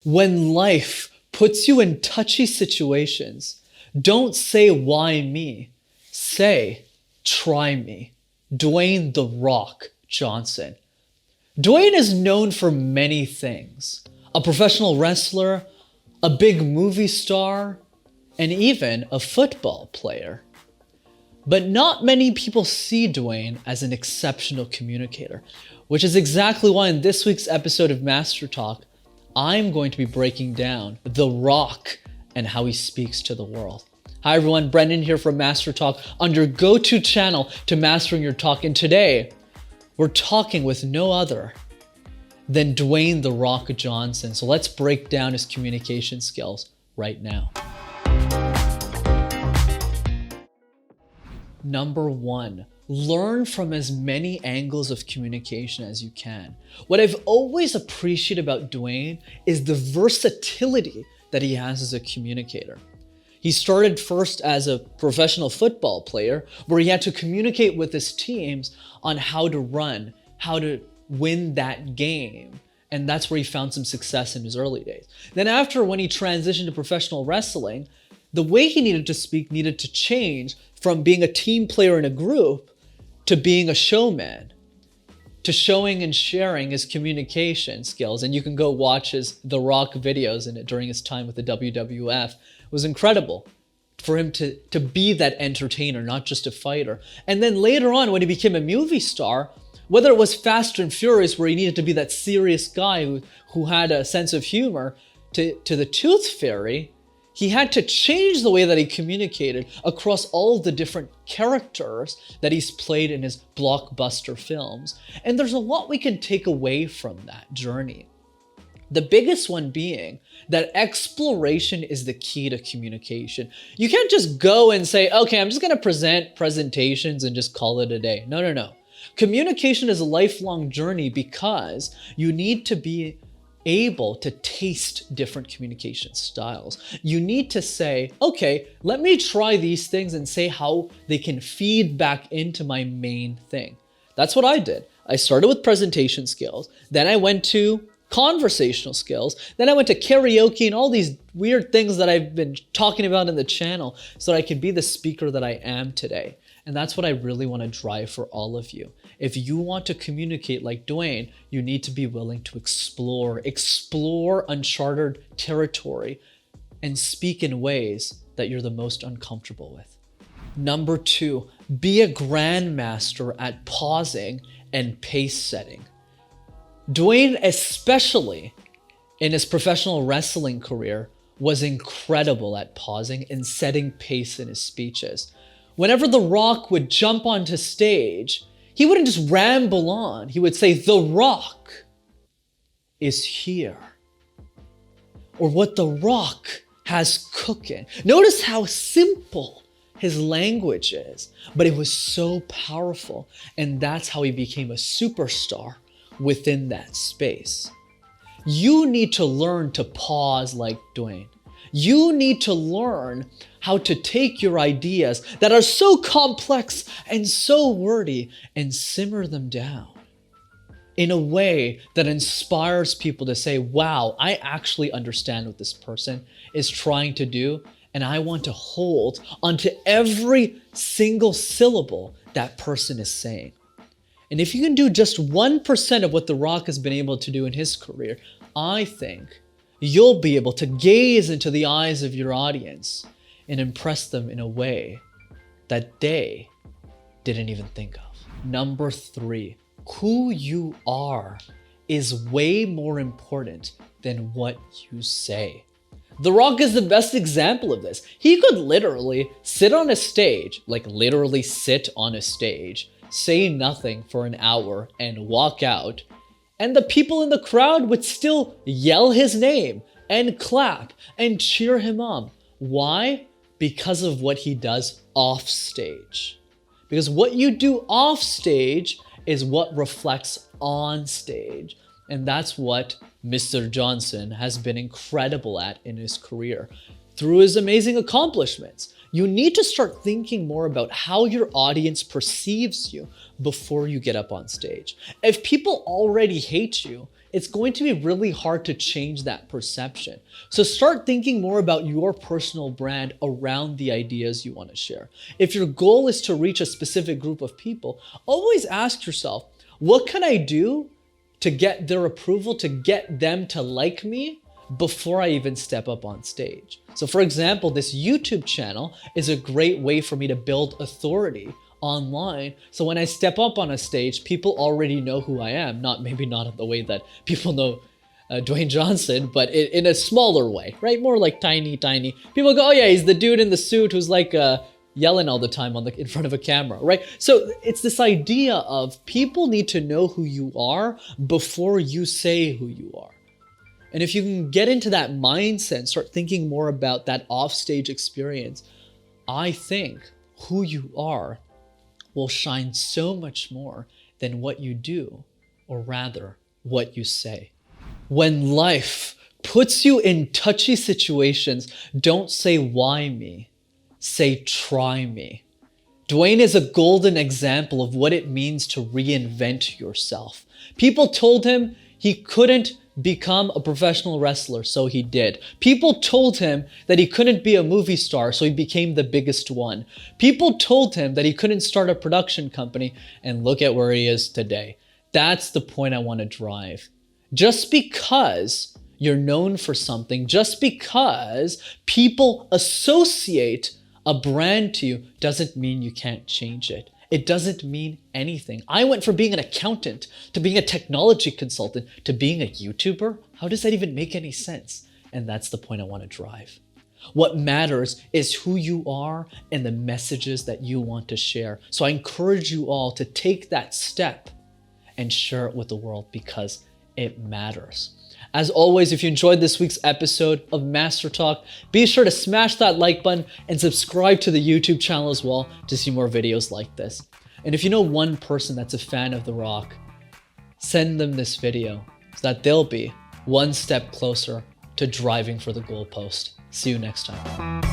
When life puts you in touchy situations, don't say, why me? Say, try me. Dwayne "The Rock" Johnson. Dwayne is known for many things. A professional wrestler, a big movie star, and even a football player. But not many people see Dwayne as an exceptional communicator, which is exactly why in this week's episode of MasterTalk, I'm going to be breaking down The Rock and how he speaks to the world. Hi everyone, Brendan here from MasterTalk, on your go-to channel to mastering your talk. And today, we're talking with no other than Dwayne "The Rock" Johnson. So let's break down his communication skills right now. Number one, learn from as many angles of communication as you can. What I've always appreciated about Dwayne is the versatility that he has as a communicator. He started first as a professional football player where he had to communicate with his teams on how to run, how to win that game. And that's where he found some success in his early days. Then after, when he transitioned to professional wrestling, the way he needed to speak needed to change from being a team player in a group to being a showman, to showing and sharing his communication skills. And you can go watch his The Rock videos in it during his time with the WWF. It was incredible for him to be that entertainer, not just a fighter. And then later on, when he became a movie star, whether it was Fast and Furious, where he needed to be that serious guy who had a sense of humor, to the Tooth Fairy, he had to change the way that he communicated across all the different characters that he's played in his blockbuster films. And there's a lot we can take away from that journey. The biggest one being that exploration is the key to communication. You can't just go and say, okay, I'm just gonna present presentations and just call it a day. No. Communication is a lifelong journey because you need to be able to taste different communication styles. You need to say, okay, let me try these things and say how they can feed back into my main thing. That's what I did. I started with presentation skills, then I went to conversational skills, then I went to karaoke and all these weird things that I've been talking about in the channel so that I can be the speaker that I am today. And that's what I really want to drive for all of you. If you want to communicate like Dwayne, you need to be willing to explore uncharted territory and speak in ways that you're the most uncomfortable with. Number two, be a grandmaster at pausing and pace setting. Dwayne, especially in his professional wrestling career, was incredible at pausing and setting pace in his speeches. Whenever The Rock would jump onto stage, he wouldn't just ramble on. He would say, "The Rock is here," or "what The Rock has cooking." Notice how simple his language is, but it was so powerful. And that's how he became a superstar within that space. You need to learn to pause like Dwayne. You need to learn how to take your ideas that are so complex and so wordy and simmer them down in a way that inspires people to say, wow, I actually understand what this person is trying to do, and I want to hold onto every single syllable that person is saying. And if you can do just 1% of what The Rock has been able to do in his career, I think you'll be able to gaze into the eyes of your audience and impress them in a way that they didn't even think of. Number three, who you are is way more important than what you say. The Rock is the best example of this. He could literally sit on a stage, like literally sit on a stage, say nothing for an hour and walk out, and the people in the crowd would still yell his name and clap and cheer him on. Why? Because of what he does off stage. Because what you do off stage is what reflects on stage. And that's what Mr. Johnson has been incredible at in his career through his amazing accomplishments. You need to start thinking more about how your audience perceives you before you get up on stage. If people already hate you, it's going to be really hard to change that perception. So start thinking more about your personal brand around the ideas you want to share. If your goal is to reach a specific group of people, always ask yourself, what can I do to get their approval, to get them to like me before I even step up on stage? So for example, this YouTube channel is a great way for me to build authority online. So when I step up on a stage, people already know who I am. Maybe not in the way that people know Dwayne Johnson, but in a smaller way, right? More like tiny. People go, oh yeah, he's the dude in the suit who's like yelling all the time in front of a camera, right? So it's this idea of people need to know who you are before you say who you are. And if you can get into that mindset and start thinking more about that offstage experience, I think who you are will shine so much more than what you do, or rather, what you say. When life puts you in touchy situations, don't say why me, say try me. Dwayne is a golden example of what it means to reinvent yourself. People told him he couldn't become a professional wrestler, so he did. People told him that he couldn't be a movie star, so he became the biggest one. People told him that he couldn't start a production company, and look at where he is today. That's the point I want to drive. Just because you're known for something, just because people associate a brand to you, doesn't mean you can't change it. It doesn't mean anything. I went from being an accountant to being a technology consultant to being a YouTuber. How does that even make any sense? And that's the point I want to drive. What matters is who you are and the messages that you want to share. So I encourage you all to take that step and share it with the world, because it matters. As always, if you enjoyed this week's episode of MasterTalk, be sure to smash that like button and subscribe to the YouTube channel as well to see more videos like this. And if you know one person that's a fan of The Rock, send them this video so that they'll be one step closer to driving for the goalpost. See you next time.